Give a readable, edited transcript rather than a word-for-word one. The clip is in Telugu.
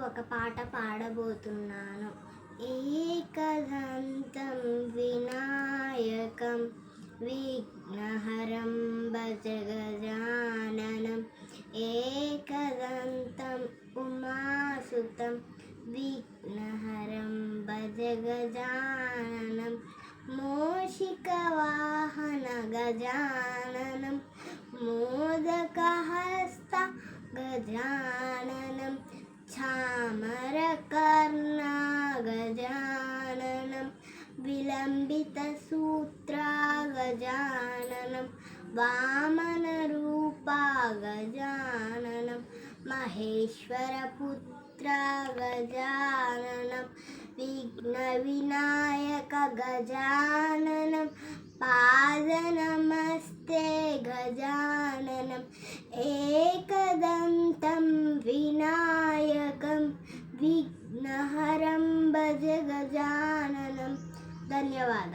ఒక పాట పాడబోతున్నాను. ఏకదంతం వినాయకం విఘ్నహరం భజ గజాననం. ఏకదంతం ఉమాసుతం విఘ్నహరం భజ గజాననం. మూషికవాహన గజాననం మోదకహస్త గజాననం. చామరకర్ణా గజాననం విలంబితసూత్రా గజాననం. వామనరూపా గజాననం మహేశ్వరపుత్రా గజాననం. విఘ్నవినాయక గజాననం పాదనమస్తే గజాననం. ఏకదంతం వినాయకం విఘ్నహరం భజ గజాననం. ధన్యవాదాలు.